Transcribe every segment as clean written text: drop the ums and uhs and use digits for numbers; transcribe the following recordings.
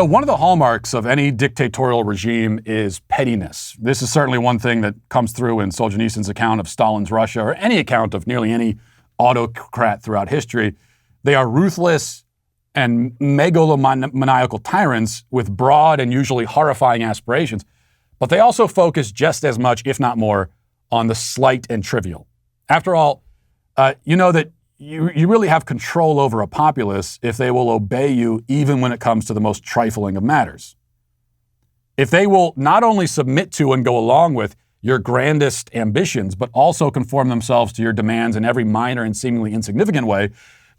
One of the hallmarks of any dictatorial regime is pettiness. This is certainly one thing that comes through in Solzhenitsyn's account of Stalin's Russia, or any account of nearly any autocrat throughout history. They are ruthless and megalomaniacal tyrants with broad and usually horrifying aspirations, but they also focus just as much, if not more, on the slight and trivial. After all, you know that you really have control over a populace if they will obey you even when it comes to the most trifling of matters. If they will not only submit to and go along with your grandest ambitions, but also conform themselves to your demands in every minor and seemingly insignificant way,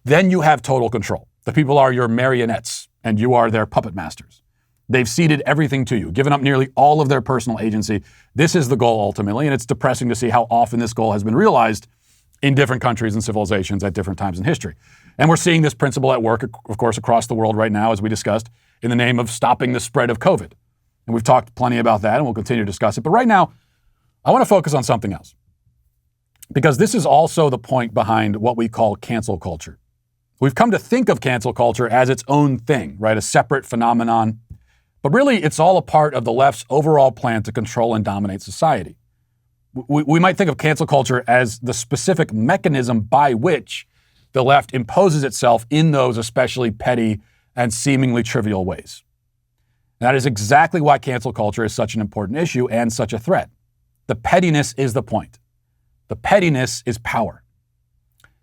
then you have total control. The people are your marionettes, and you are their puppet masters. They've ceded everything to you, given up nearly all of their personal agency. This is the goal ultimately, and it's depressing to see how often this goal has been realized in different countries and civilizations at different times in history. And we're seeing this principle at work, of course, across the world right now, as we discussed, in the name of stopping the spread of COVID. And we've talked plenty about that, and we'll continue to discuss it. But right now, I want to focus on something else, because this is also the point behind what we call cancel culture. We've come to think of cancel culture as its own thing, right? A separate phenomenon. But really, it's all a part of the left's overall plan to control and dominate society. We might think of cancel culture as the specific mechanism by which the left imposes itself in those especially petty and seemingly trivial ways. That is exactly why cancel culture is such an important issue and such a threat. The pettiness is the point. The pettiness is power.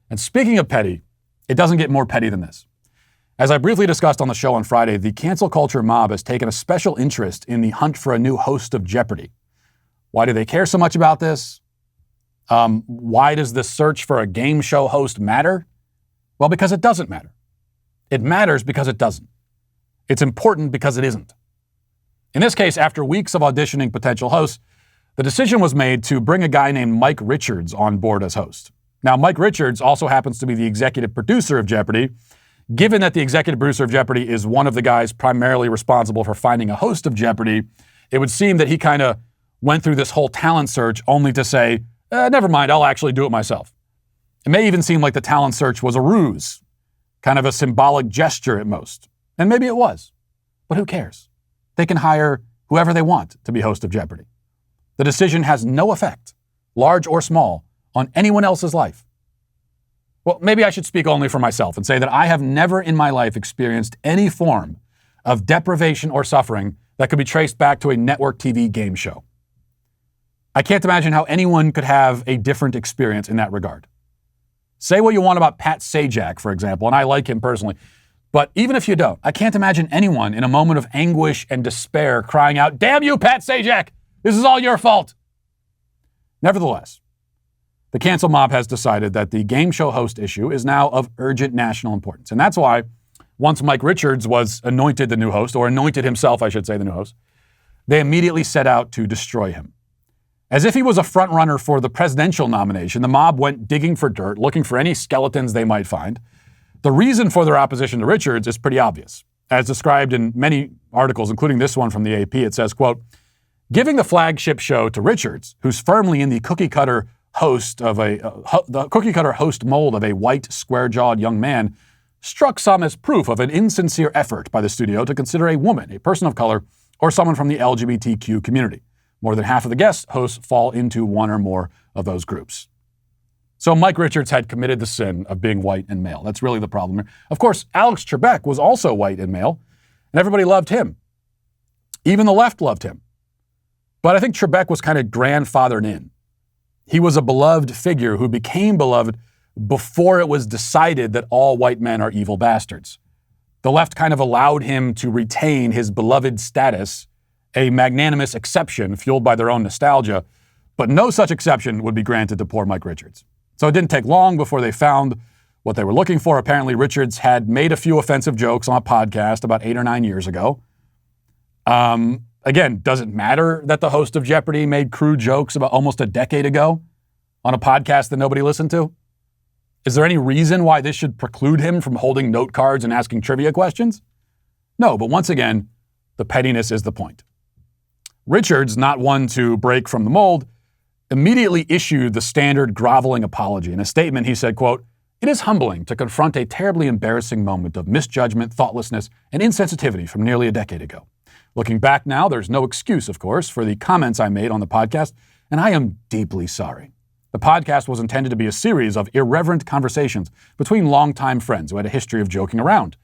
And speaking of petty, it doesn't get more petty than this. As I briefly discussed on the show on Friday, the cancel culture mob has taken a special interest in the hunt for a new host of Jeopardy. Why do they care so much about this? Why does the search for a game show host matter? Well, because it doesn't matter. It matters because it doesn't. It's important because it isn't. In this case, after weeks of auditioning potential hosts, the decision was made to bring a guy named Mike Richards on board as host. Now, Mike Richards also happens to be the executive producer of Jeopardy. Given that the executive producer of Jeopardy is one of the guys primarily responsible for finding a host of Jeopardy, it would seem that he kind of went through this whole talent search only to say, never mind, I'll actually do it myself. It may even seem like the talent search was a ruse, kind of a symbolic gesture at most. And maybe it was. But who cares? They can hire whoever they want to be host of Jeopardy. The decision has no effect, large or small, on anyone else's life. Well, maybe I should speak only for myself and say that I have never in my life experienced any form of deprivation or suffering that could be traced back to a network TV game show. I can't imagine how anyone could have a different experience in that regard. Say what you want about Pat Sajak, for example, and I like him personally, but even if you don't, I can't imagine anyone in a moment of anguish and despair crying out, "Damn you, Pat Sajak! This is all your fault!" Nevertheless, the cancel mob has decided that the game show host issue is now of urgent national importance. And that's why, once Mike Richards was anointed the new host, or anointed himself, I should say, the new host, they immediately set out to destroy him. As if he was a frontrunner for the presidential nomination, the mob went digging for dirt, looking for any skeletons they might find. The reason for their opposition to Richards is pretty obvious. As described in many articles, including this one from the AP, it says, quote, "Giving the flagship show to Richards, who's firmly in the cookie-cutter host mold of a white, square-jawed young man, struck some as proof of an insincere effort by the studio to consider a woman, a person of color, or someone from the LGBTQ community. More than half of the guest hosts fall into one or more of those groups." So Mike Richards had committed the sin of being white and male. That's really the problem here. Of course, Alex Trebek was also white and male, and everybody loved him. Even the left loved him. But I think Trebek was kind of grandfathered in. He was a beloved figure who became beloved before it was decided that all white men are evil bastards. The left kind of allowed him to retain his beloved status, a magnanimous exception fueled by their own nostalgia, but no such exception would be granted to poor Mike Richards. So it didn't take long before they found what they were looking for. Apparently, Richards had made a few offensive jokes on a podcast about 8 or 9 years ago. Again, does it matter that the host of Jeopardy made crude jokes about almost a decade ago on a podcast that nobody listened to? Is there any reason why this should preclude him from holding note cards and asking trivia questions? No, but once again, the pettiness is the point. Richards, not one to break from the mold, immediately issued the standard groveling apology. In a statement, he said, quote, It is humbling to confront a terribly embarrassing moment of misjudgment, thoughtlessness, and insensitivity from nearly a decade ago. Looking back now, there's no excuse, of course, for the comments I made on the podcast, and I am deeply sorry. The podcast was intended to be a series of irreverent conversations between longtime friends who had a history of joking around.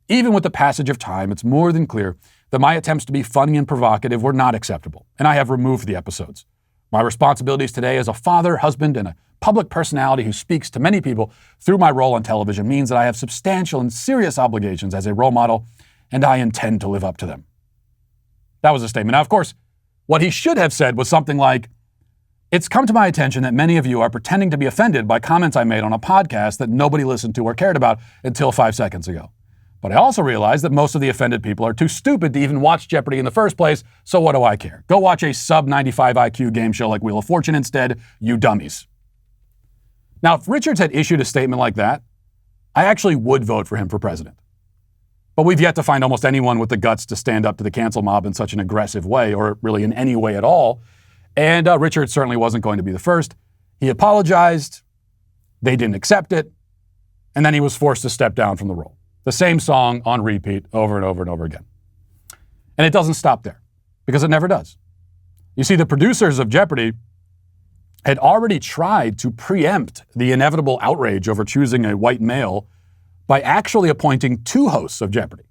Even with the passage of time, it's more than clear that my attempts to be funny and provocative were not acceptable, and I have removed the episodes. My responsibilities today as a father, husband, and a public personality who speaks to many people through my role on television means that I have substantial and serious obligations as a role model, and I intend to live up to them. That was a statement. Now, of course, what he should have said was something like, "It's come to my attention that many of you are pretending to be offended by comments I made on a podcast that nobody listened to or cared about until 5 seconds ago. But I also realize that most of the offended people are too stupid to even watch Jeopardy in the first place, so what do I care? Go watch a sub-95 IQ game show like Wheel of Fortune instead, you dummies." Now, if Richards had issued a statement like that, I actually would vote for him for president. But we've yet to find almost anyone with the guts to stand up to the cancel mob in such an aggressive way, or really in any way at all. And Richards certainly wasn't going to be the first. He apologized, they didn't accept it, and then he was forced to step down from the role. The same song on repeat over and over and over again. And it doesn't stop there, because it never does. You see, the producers of Jeopardy had already tried to preempt the inevitable outrage over choosing a white male by actually appointing 2 hosts of Jeopardy.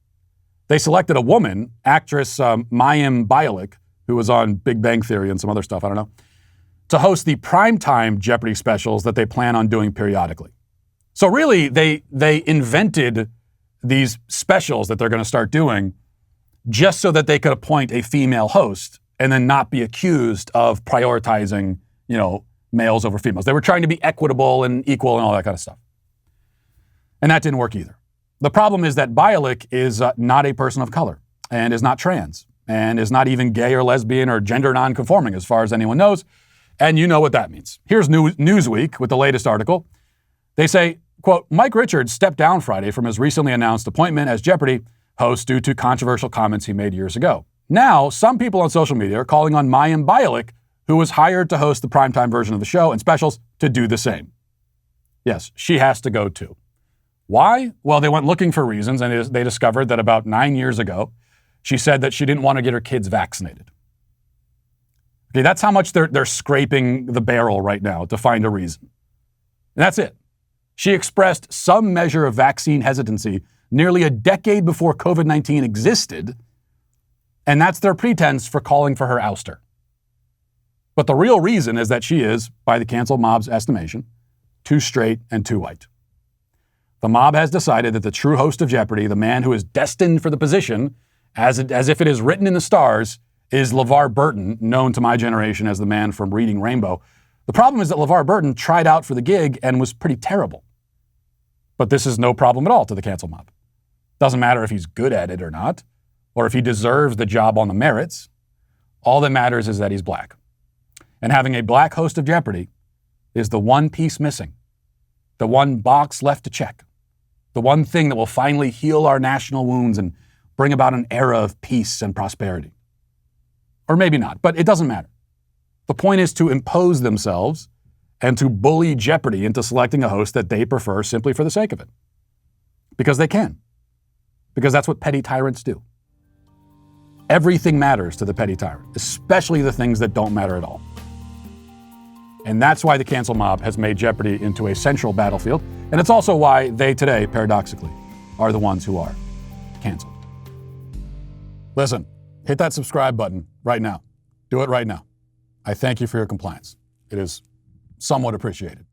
They selected a woman, actress Mayim Bialik, who was on Big Bang Theory and some other stuff, I don't know, to host the primetime Jeopardy specials that they plan on doing periodically. So really, they invented these specials that they're going to start doing just so that they could appoint a female host and then not be accused of prioritizing, males over females. They were trying to be equitable and equal and all that kind of stuff. And that didn't work either. The problem is that Bialik is not a person of color and is not trans and is not even gay or lesbian or gender nonconforming as far as anyone knows. And you know what that means. Here's Newsweek with the latest article. They say, quote, "Mike Richards stepped down Friday from his recently announced appointment as Jeopardy host due to controversial comments he made years ago. Now, some people on social media are calling on Mayim Bialik, who was hired to host the primetime version of the show and specials, to do the same." Yes, she has to go too. Why? Well, they went looking for reasons, and they discovered that about 9 years ago, she said that she didn't want to get her kids vaccinated. Okay, that's how much they're scraping the barrel right now to find a reason. And that's it. She expressed some measure of vaccine hesitancy nearly a decade before COVID-19 existed, and that's their pretense for calling for her ouster. But the real reason is that she is, by the cancel mob's estimation, too straight and too white. The mob has decided that the true host of Jeopardy, the man who is destined for the position, as if it is written in the stars, is LeVar Burton, known to my generation as the man from Reading Rainbow. The problem is that LeVar Burton tried out for the gig and was pretty terrible. But this is no problem at all to the cancel mob. Doesn't matter if he's good at it or not, or if he deserves the job on the merits. All that matters is that he's black. And having a black host of Jeopardy is the one piece missing, the one box left to check, the one thing that will finally heal our national wounds and bring about an era of peace and prosperity. Or maybe not, but it doesn't matter. The point is to impose themselves and to bully Jeopardy into selecting a host that they prefer simply for the sake of it. Because they can. Because that's what petty tyrants do. Everything matters to the petty tyrant, especially the things that don't matter at all. And that's why the cancel mob has made Jeopardy into a central battlefield. And it's also why they today, paradoxically, are the ones who are canceled. Listen, hit that subscribe button right now. Do it right now. I thank you for your compliance. It is somewhat appreciated.